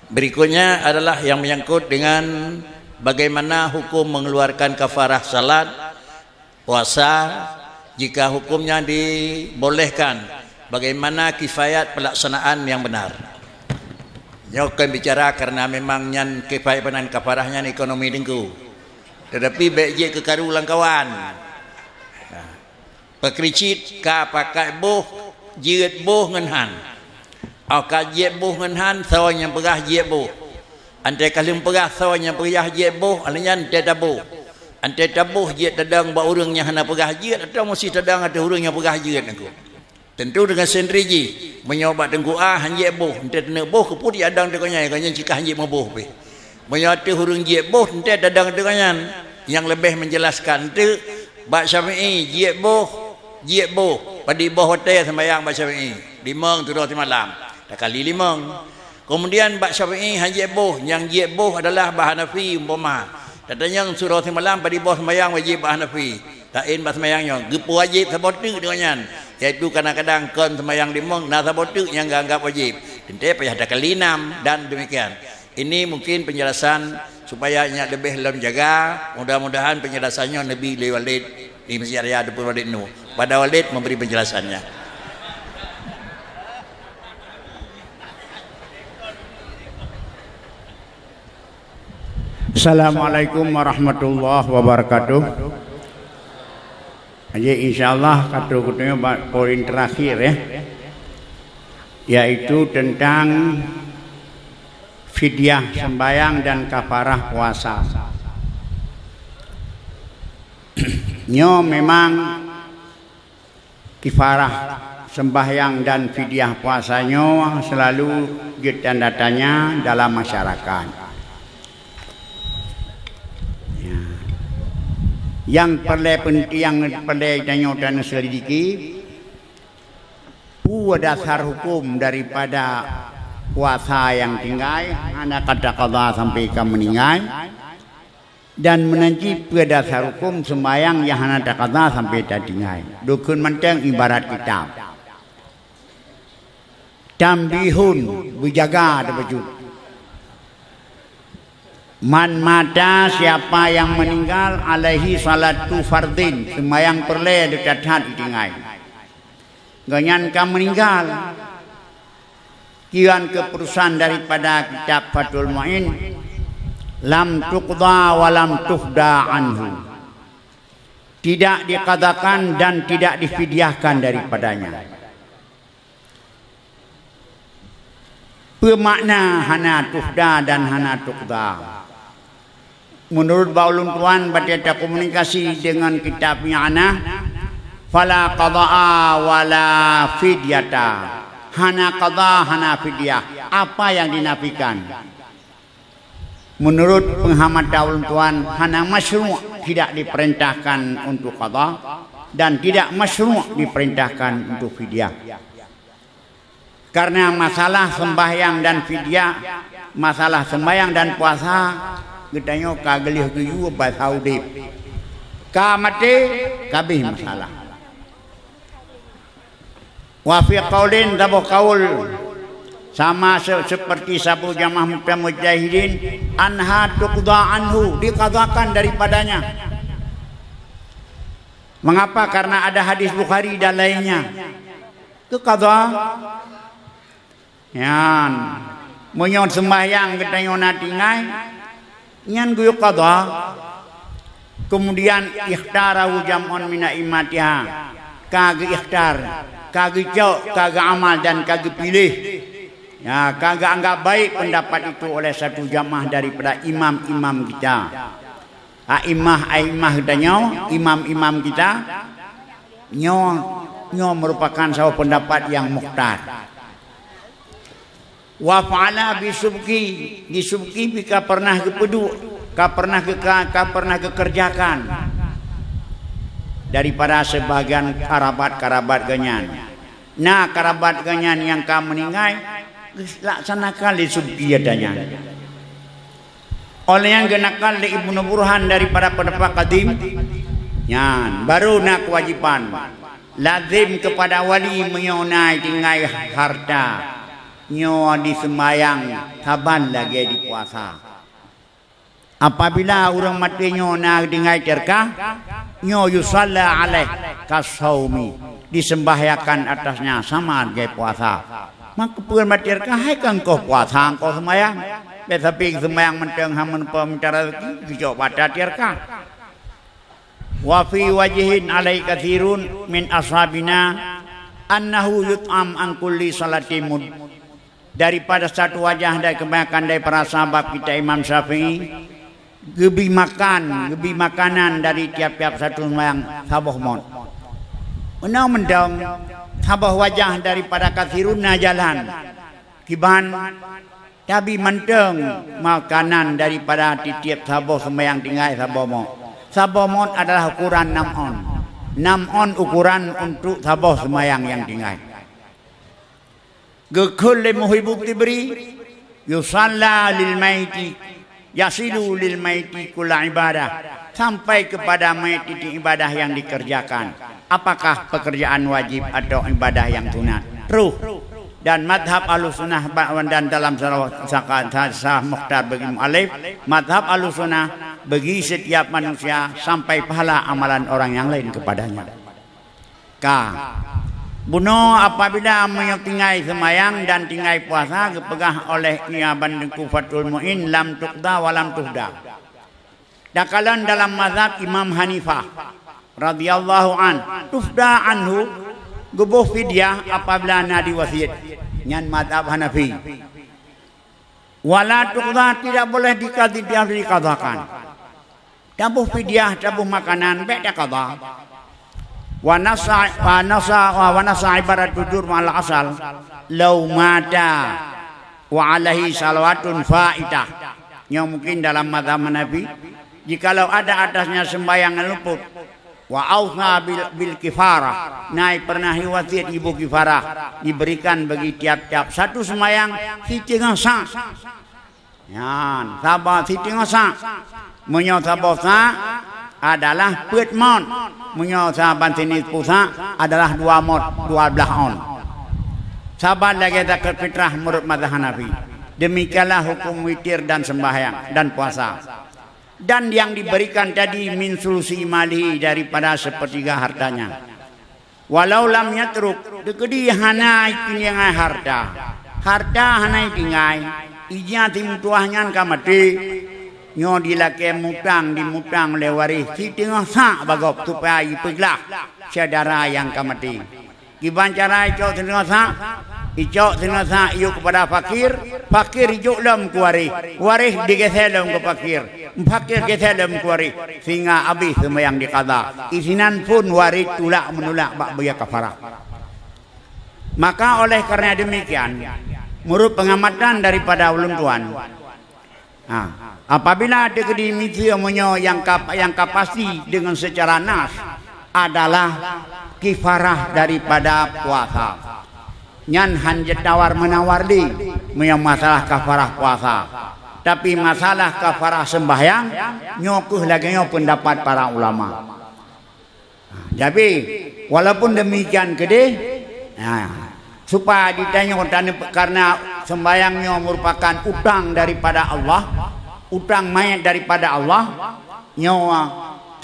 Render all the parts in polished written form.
Berikutnya adalah yang menyangkut dengan bagaimana hukum mengeluarkan kafarah salat, puasa jika hukumnya dibolehkan. Bagaimana kifayat pelaksanaan yang benar. Nyokan bicara karena memang nyan kifayat penan kafarahnya ekonomi dengku. Tetapi baik je ke karu ulang kawan. Pekricit ka pakai boh jiet boh ngenhan. Au ka jiet boh ngenhan sawanya perah jiet boh. Antai kalim perah sawanya perah jiet boh alanyan te tabuh. Antai tabuh jiet tadang ba urangnya hana perah jiet atau mesti tadang ada urangnya perah jiet aku. Tentu dengan sendiri menyobat tengku hanjek boh ente tena boh ke putih adang dekanya kanya jika hanjek maboh pe. Menyatu hurung jiet boh ente tadang dekanya yang lebih menjelaskan tu bab Syafi'i jiet boh padi boh hotel sembahyang bab Syafi'i limang tu roti malam dah kali limang. Kemudian bab Syafi'i hanjek boh yang jiet boh adalah bab Hanafi umpama katanya surah malam padi boh sembahyang wajib bab Hanafi tain bab sembahyangnya gepu wajib sabotu dekanya. Iaitu kadang-kadang kon sembahyang limang nasa botuk yang anggap wajib. Tentu payah dah kali 6 dan demikian. Ini mungkin penjelasan supaya nya lebih dalam jaga. Mudah-mudahan penjelasannya lebih li Walid di Masjid Raya Dapur Walid Nu. Pada Walid memberi penjelasannya. Assalamualaikum warahmatullahi wabarakatuh. Jadi insyaallah kata-katanya poin terakhir ya, yaitu tentang fidyah sembahyang dan kafarah puasa. Nyo memang kifarah sembahyang dan fidyah puasanya selalu ditanda tanya dalam masyarakat. Yang penting yang perlu tanya dan selidiki dasar hukum daripada puasa yang tinggal anak kata qadha sampai ke meninggal dan menanti dasar hukum sembahyang yang anak qadha sampai tinggal. Dukun menteng ibarat kitab tambihun berjaga ada baju. Man mata siapa yang meninggal alaihi salatu fardin sembahyang perle dekat hati tinggal. Ganyan ka meninggal kian keputusan daripada kitab Fathul Mu'in lam tuqda wa lam tuhda anhu. Tidak dikatakan dan tidak difidyahkan daripadanya. Bermakna hana tuhda dan hana tuqda. Menurut baulun tuan baca komunikasi dengan kitabnya ana fala qada'a wala fidyata. Hana qada hana fidyah. Apa yang dinafikan? Menurut penghemat baulun tuan hana masyru' tidak diperintahkan untuk qada dan tidak masyru' diperintahkan untuk fidyah. Karena masalah sembahyang dan fidyah, masalah sembahyang dan puasa katanya kagelih tuju apa saudip ka mati kabeh masalah wa fi qaulin tabuh qaul sama seperti sabu jamaah mujahidin anha tuqda anhu diqadakan daripadanya. Mengapa? Karena ada hadis Bukhari dan lainnya ke qada yan menyon sembahyang katanya natingai nyan guyuk qadha kemudian ikhtarahu jam'un min a'immatiha kage ikhtar kage cok kage amal dan kage pilih ya kage anggap baik pendapat itu oleh satu jamaah daripada imam-imam kita a'immah katanya imam-imam kita nyo merupakan satu pendapat yang mukhtar. Wa fa'ala bisubki disubki bika pernah kepedu ka pernah kekerjakan daripada sebagian karabat ganyan. Nah karabat ganyan yang ka meninggal laksanakan disubki adanya. Oleh yang genakan di Ibnu Burhan daripada pendapat qadim nyan baru nak kewajiban lazim kepada wali menyonai tinggal harta nyo di sembayang taban lagi di puasa. Apabila orang mati nyo na dengai terkah, nyo yusalla alaih kasaumi, disembahyakan atasnya sama dengan puasa. Maka puan mati terkah hai kan kau puasa kau sembayang. Tapi sembayang menteng hamun pementara kijok pada terkah. Wa fi wajhin alai kathirun min ashabina annahu yut'am an kulli salatimud. Daripada satu wajah dari kebanyakan dari para sahabat kita Imam Syafi'i, gebi makanan dari tiap-tiap satu sembahyang sabah mon. Menau mendong sabah wajah daripada kathiruna jalan kiban tapi menteng makanan daripada tiap sabah sembahyang tinggal sabah mon. Sabah mon adalah ukuran 6 on. 6 on ukuran untuk sabah sembahyang yang tinggal. Gekul muhibuk diberi yusalla lil maiti yasilu lil maiti kula ibadah, sampai kepada mayit itu ibadah yang dikerjakan. Apakah pekerjaan wajib atau ibadah yang sunat? Ruh dan madhab Ahlussunnah dan dalam sah Mukhtar bagi mu'alif, madhab Ahlussunnah bagi setiap manusia sampai pahala amalan orang yang lain kepadanya. Buno apabila tinggai semayang dan tinggai puasa kepegah oleh Iyaban Kufatul Mu'in lam tuqda wa lam tuhda. Dakalan dalam mazhab Imam Hanifah radhiyallahu an tufda anhu gubuh fidyah apabila nadi wasiat. Nyan mazhab Hanafi. Wala tuqda tidak boleh dikadakan. Tabuh fidyah, tabuh makanan beda qada. Wa nasa ibarat tudur mal asal law mata wa alaihi salawatun faidah. Yang mungkin dalam mazhab Hanafi jikalau ada atasnya sembahyang luput wa ausna bil kifarah, naik pernah wasiat ibu kifarah diberikan bagi tiap-tiap satu sembahyang sitinga sa. Yan sabar sitinga sa. Menyo sabar sa adalah pet mon. Menyo saban sini pusa adalah 2 mod 12 on. Saban lagi zakat fitrah menurut mazhab Hanafi. Demikianlah hukum witir dan sembahyang dan puasa. Dan yang diberikan tadi min sulusi mali daripada sepertiga hartanya. Walau lam yatruk dekedi hanai tingai harta. Harta hanai tingai ijnya timutuahnya kamati. Nyo dilake mutang dimutang lewari si tengah sa bagop supaya ipeglah saudara yang kamati. Giban cara icok tengah sa iu kepada fakir ijuk lam kuari waris digeselem ke fakir geselem kuari sehingga habis sembahyang dikada isinan pun waris tulak menolak bak baya kafarah. Maka oleh karena demikian menurut pengamatan daripada ulun tuan, apabila ada kedimisi yang kapasi dengan secara nas adalah kifarah daripada puasa. Nyan hanjet tawar menawar di yang masalah kafarah puasa. Tapi masalah kafarah sembahyang nyokuh lagi pendapat para ulama. Jadi walaupun demikian supaya ditanya karena sembahyangnya merupakan utang daripada Allah, utang mayat daripada Allah, nyawa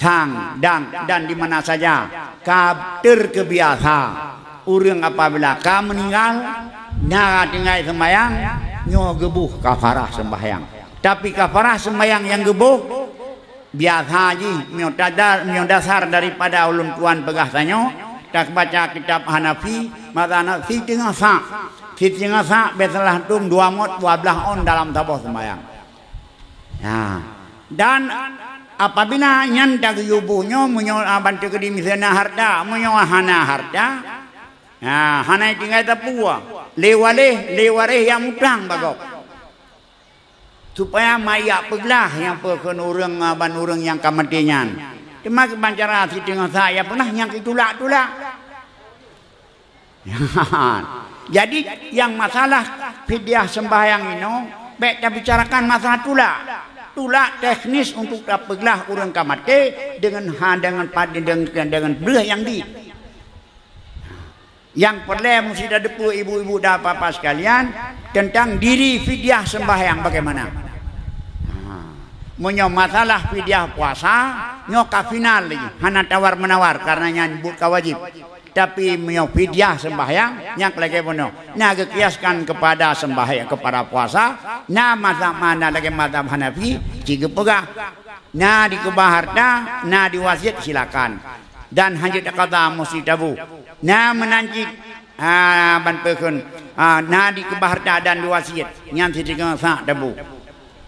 tang dan di mana saja terkebiasa urang apabila ka meninggal nyawa tinggal sembahyang nyawa gebuh kafarah sembahyang. Tapi kafarah sembahyang yang gebuh biasa aja nyawa dasar daripada ulun tuan pegahsanyo tak baca kitab Hanafi matana si tengah sa besalah tum 2 mod 12 on dalam tabah sembahyang. Ya. Dan apabila nyandak yubuhnya menyo bantu ke dimisana harta menyo hana harta, hana tinggal tapua lewaleh yang utang bagok supaya mayak peglah yang pekon urang ban urang yang kamatian. Cuma kebancara si tengah saya pernah yang itulak. Jadi yang masalah fidyah sembahyang ini kita bicarakan masalah tulak teknis untuk dapatlah orang kamate dengan belah yang di. Yang perlu mesti dah depu ibu-ibu dan apa-apa sekalian tentang diri fidyah sembahyang bagaimana. Menyo masalah fidyah puasa, nyo ka final lagi. Hana tawar menawar karena nyambut ka wajib. Tapi menyo fidyah sembahyang nyak lagi bono. Nah kiaskan kepada sembahyang kepada puasa, nah mazhab mana lagi mazhab Hanafi, jika pegah. Nah di kebaharta, nah di wasiat silakan. Dan hajat kata mesti tabu. Nah menanjik ban pekun. Nah di kebaharta dan di wasiat nyam tiga sa tabu.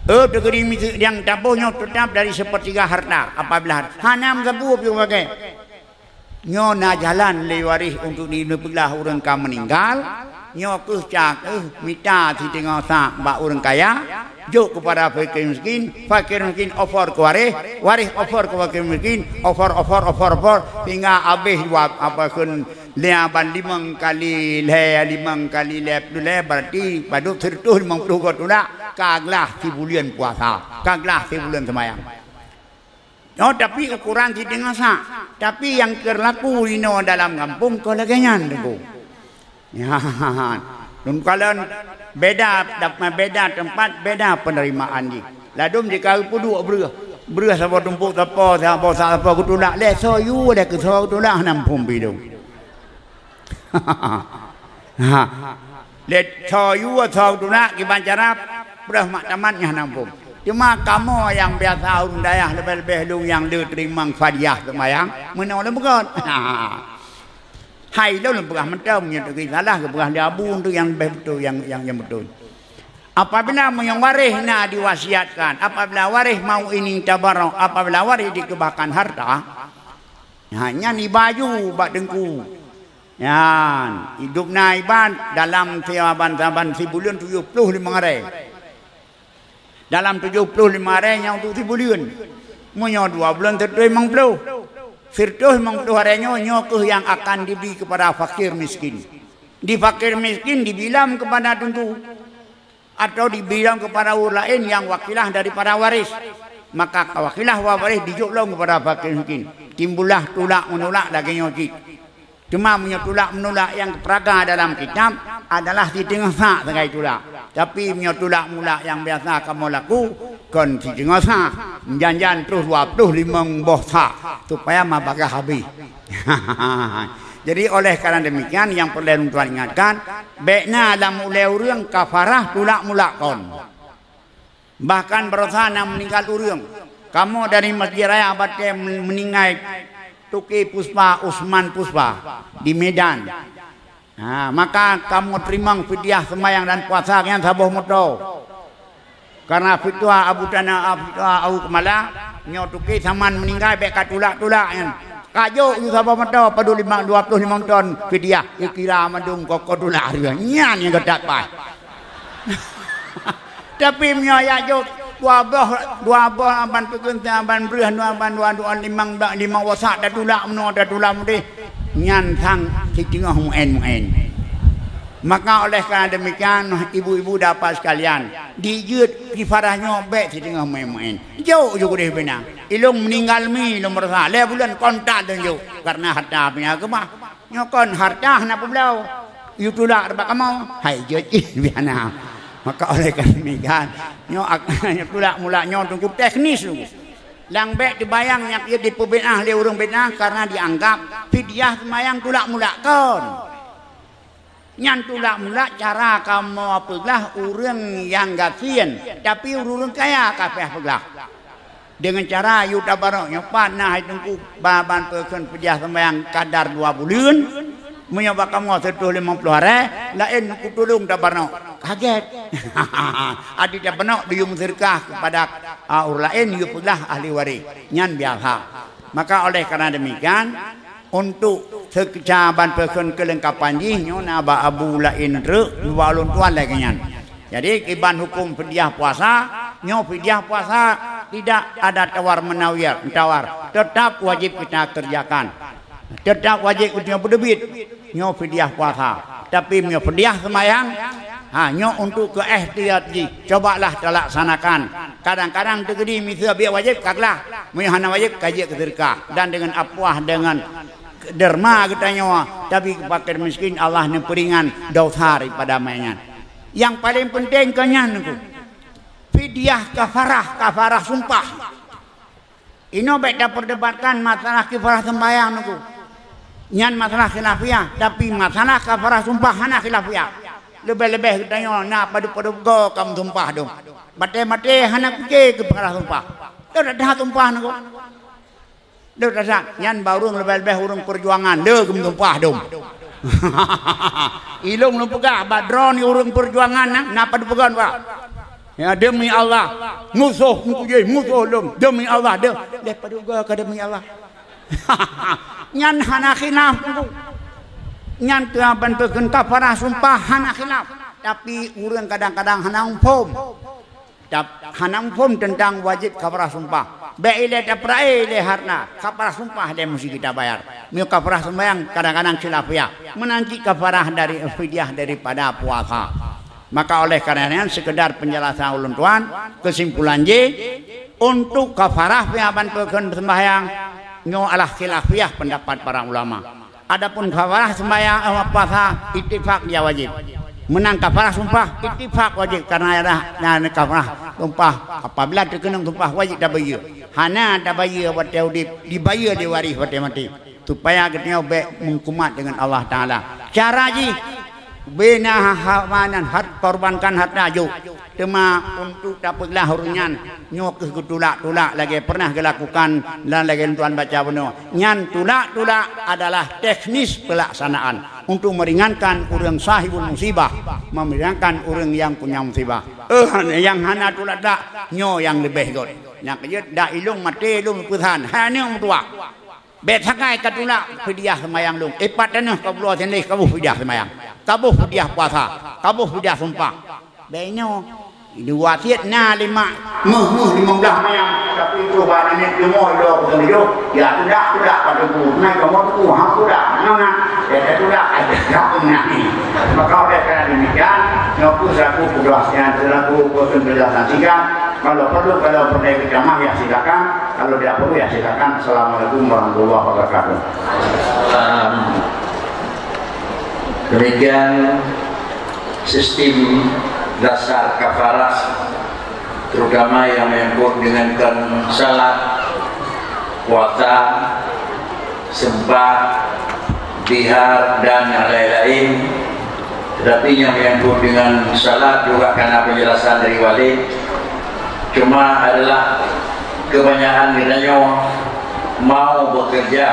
Tegeri yang tabuhnya tetap dari sepertiga harta apabila hanam tabu piu bagai. Nyo na jalan lewaris untuk dinebelah orang ka meninggal. Nyo cak minta tiga sa ba orang kaya. Juk kepada fakir miskin offer ke waris offer ke fakir miskin, offer hingga habis apa kun leaban 5 kali berarti pada 150 kotula kaglah si bulan puasa, kaglah si bulan sembahyang. No, tapi ukuran di tengah sa. Tapi yang berlaku ino dalam kampung kau laganyan tu. Ya, dan kalau beda tempat, beda penerimaan ni. Ladum jika pudu beruh sama tumpuk apa kutulak le soyu le ke so kutulak nampum bidu. Le soyu kutulak ki bancarap beruh mak tamatnya nampum. Cuma kamu yang biasa urun dayah lebih-lebih lu yang diterima fadiah sembahyang menolak bukan. Hai lo lembaga mentam yang salah kebelah abu untuk yang betul yang betul. Apabila yang waris nak diwasiatkan, apabila waris mau ini tabarruk, apabila waris dikebahkan harta, hanya ni baju bak dengku. Yan, hidup naiban dalam saban sebulan 75 hari. Dalam 75 hari yang untuk sebulan. Munyo 2 bulan tertuai 50. Firdaus mengtuharanya nyokuh yang akan diberi kepada fakir miskin. Di fakir miskin dibilang kepada tentu atau dibilang kepada orang lain yang wakilah daripada waris. Maka wakilah waris dijulung kepada fakir miskin. Timbullah tulak menolak lagi nyokit. Cuma punya tulak menolak yang peraga dalam kitab adalah di tengah sak sebagai tulak. Tapi punya tulak mulak yang biasa kamu laku kon di tengah sak. Janjan terus 25 boh sak supaya mabagah habis. Jadi oleh karena demikian yang perlu tuan ingatkan, baiknya dalam mulai urang kafarah tulak mulak kon. Bahkan berusaha nak meninggal urang. Kamu dari Masjid Raya Abate meninggal Tuki Puspa Usman Puspa di Medan. Maka kamu terima fidyah sembahyang dan puasa yang sabuh moto. Karena fidyah Abu Kemala nyotuki saman meninggal bek tulak yang kajo yu sabuh moto padu 25 ton fidyah kira mandung kok tulak dia nyan yang gedak pai. Tapi menyoya jo dua bah aban pekun aban breh aban lima wasak dah tulak mudi nyan sang tengah muen. Maka oleh karena demikian ibu-ibu dapat sekalian dijut kifarahnya baik tengah muen. Jauh juga deh benang. Ilung meninggal mi ilung merasa le bulan kontak dan jauh karena harta punya kemah. Nyokon harta nak belau. You tulak rebak kamu. Hai jut biana. Maka oleh karena demikian tulak mulaknya tunggu teknis tu. Langbek dibayang yang ia diperbenah oleh orang benah karena dianggap fidyah sembahyang tulak mulakkan. Nyan tulak mulak cara kamu apalah orang yang gasian tapi orang kaya kafeh pelah. Dengan cara you tabarok nyopat nah tunggu baban person fidyah sembahyang kadar 2 bulan. Menyebab kamu 150 hari lain kutulung tabarok. Kaget. Adik dah benak dia menserkah kepada orang lain dia pula ahli waris. Nyan biasa. Maka oleh karena demikian untuk sekecaban person kelengkapan ini nyo ba abu lain re walun tuan lagi nyan. Jadi kiban hukum fidyah puasa, nyo fidyah puasa tidak ada tawar menawar, tetap wajib kita kerjakan. Tetap wajib kita berdebit nyo fidyah puasa. Tapi nyo fidyah sembahyang hanya untuk keihtiyat ji. Cobalah terlaksanakan. Kadang-kadang terjadi misal biar wajib kaklah. Menghana wajib kaji keserkah. Dan dengan apuah dengan derma katanya, tapi fakir miskin Allah ni peringan dosa daripada mainan. Yang paling penting kanyan tu fidyah kafarah sumpah. Ino beda perdebatkan masalah kafarah sembahyang tu. Nyan masalah khilafiyah, tapi masalah kafarah sumpah hana khilafiyah. Lebih-lebih katanya nak padu-padu go kamu sumpah dong. Mate-mate hana ke kafarah sumpah. Dah dah sumpah tu. Dah dah nyan baru lebih-lebih urang perjuangan deh kamu sumpah dong. Ilung lu pegah badron urang perjuangan nak padu pegan Pak. Ya demi Allah musuh dong demi Allah deh padu go ka demi Allah. Nyan hana khilaf tu. Nyan tu aban peken kafarah sumpah hana khilaf. Tapi urang kadang-kadang hana umpum. Hana umpum tentang wajib kafarah sumpah. Baile taprae le harna kafarah sumpah dia mesti kita bayar. Mu kafarah sembahyang kadang-kadang khilafiyah. Menanti kafarah dari fidyah daripada puasa. Maka oleh karenanya sekedar penjelasan ulun tuan, kesimpulan J untuk kafarah piaban peken sembahyang nyo alah khilafiyah pendapat para ulama. Adapun kafarah sembahyang puasa ittifaq dia wajib. Menang kafarah sumpah ittifaq wajib karena ada kafarah sumpah apabila terkena sumpah wajib dah bayar. Hana dah bayar buat dibayar di waris buat mati. Supaya kita mengkumat dengan Allah Taala. Cara ji bina hamanan hat korbankan harta ju. Cuma untuk dapatlah hurunyan nyok ke tulak lagi pernah dilakukan dan lagi tuan baca benar. Nyan tulak adalah teknis pelaksanaan untuk meringankan orang sahibul musibah, meringankan orang yang punya musibah. Yang hana tulak tak nyo yang lebih god. Nak je dak ilung mati ilung pusan. Hanya tua. Bet sakai katulak fidyah sembahyang lung. Epat tanah kabul sendiri kabu fidyah sembahyang. Kabu fidyah puasa, kabu fidyah sumpah. Bainyo ini wasiat na 15 mayang tapi itu barangnya cuma do begitu ya tidak pada bu naik kamu tu hang tidak nana ya tidak ada nak ni maka oleh kerana demikian aku selaku kebetulan selaku penjelasan singkat kalau perlu berjamaah ya silakan kalau tidak perlu ya silakan. Assalamualaikum warahmatullahi wabarakatuh. Demikian sistem dasar kafarah terutama yang menyangkut dengan salat, puasa, sembah, bihar dan yang lain-lain. Tetapi yang menyangkut dengan salat juga karena penjelasan dari Walid cuma adalah kebanyakan kiranya mau bekerja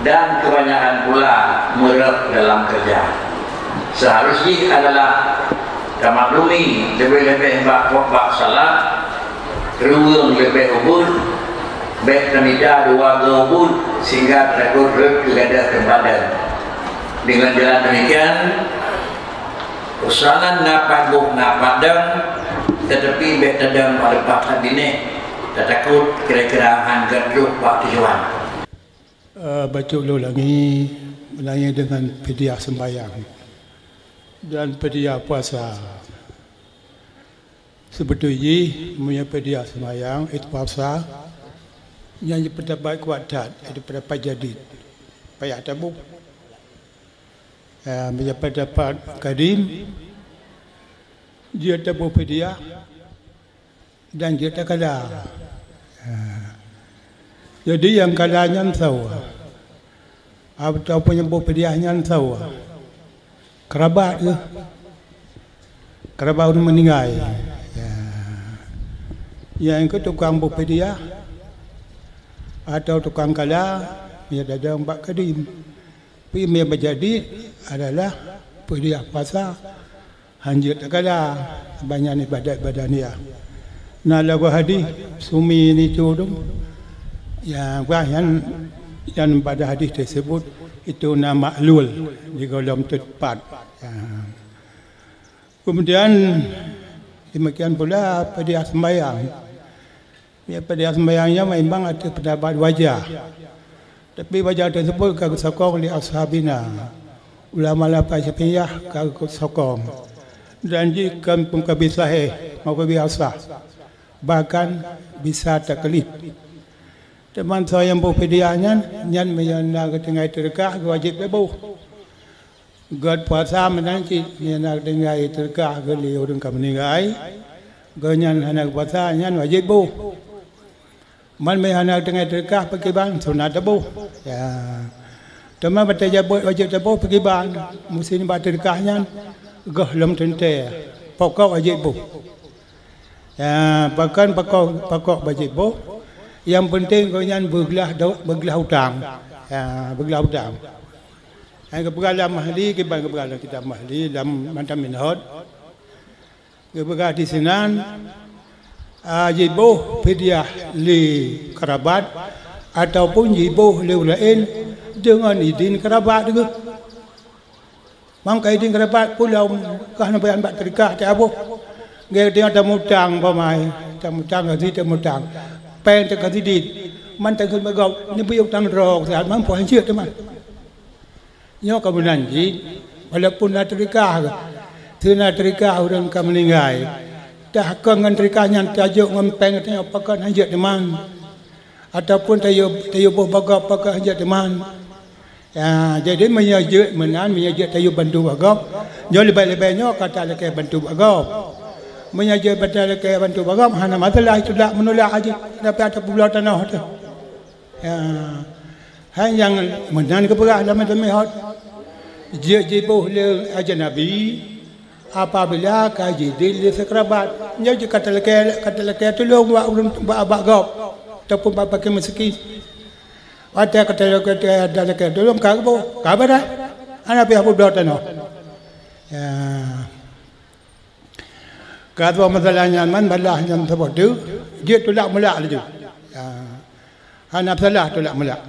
dan kebanyakan pula merep dalam kerja. Seharusnya adalah kamaklumi lebih-lebih bak salat, ruang lebih ubud, baik temida dua ubud sehingga terdapat kepada kebadan. Dengan jalan demikian, usahakan napadang, tetapi baik tadang pada pak bini, takut kira-kira hanggat pak tujuan. Baca ulang lagi menanya dengan fidyah sembahyang dan fidyah puasa. Sebetulnya punya fidyah sembahyang itu puasa yang pendapat kuatat itu pendapat jadid payah tabuk. Punya pendapat kadim dia tabuk fidyah dan dia tak kalah. Jadi yang kalahnya tahu atau penyembuh fidyahnya tahu kerabat tu kerabat orang meninggal yang ke tukang fidyah atau tukang kalah dia ada empat kadim. Tapi yang menjadi adalah fidyah puasa hanya tak kalah banyak ibadat badaniah. Nah lagu hadis sumi ni tu yang pada hadis tersebut itu nama maklul di dalam tempat. Kemudian demikian pula fidyah sembahyang. Ya fidyah sembahyangnya memang ada pendapat wajah. Tapi wajah tersebut kagak sokong oleh ashabina. Ulama lapai Syafi'iyah kagak sokong. Dan jika pun sahih mau biasa. Bahkan bisa taklid. teman saya yang buh pedianya nyan meyana ke tengah terkah wajib bebu god puasa menan ci meyana tengah terkah ke liu deng kam ningai ganyan hanak puasa nyan wajib bu man meyana tengah terkah pergi ban sunat bu ya teman baca jabut wajib bu pergi ban musim bat terkahnya gah lem tente pokok wajib bu ya bahkan pokok wajib bu. Yang penting kau nyan bergelah hutang, ya bergelah hutang. Yang kebegalan mahli, kebegalan kita mahli dalam mantan minhod. Kebegalan di sinan, jibuh fidyah li kerabat ataupun jibuh li lain dengan izin kerabat juga. Mangka izin kerabat pulau kahna bayan bat terikah tak abuh. Gaya dia tamu hutang pamai, tamu hutang kasi tamu hutang. Pen tak kadidit, man tak kena gau, ni buyuk tang rok, saat man puan cia teman. Nyo kamu nanti, walaupun nak terikah, nak terikah orang kamu meninggal, dah kangen terikahnya tajuk ngempeng tanya pakai hajat teman, ataupun tayu boh bagap pakai hajat teman. Ya, jadi menyajut menan tayu bantu bagap, jauh lebih nyo kata lagi bantu bagap. Menyaja batal ke bantu bagam hana masalah itu dak menolak aja dapat ada pulau tanah tu ya hang yang menan ke perah dalam tempat jibuh le aja nabi apabila kaji dil sekerabat nya kata leke tolong buat bagam ataupun pakai meski ada kata leke tolong kagbo kabar dah ana pi pulau tanah ya Kata masalahnya man balah yang sebut tu dia tolak melak laju. Hanap salah tolak melak.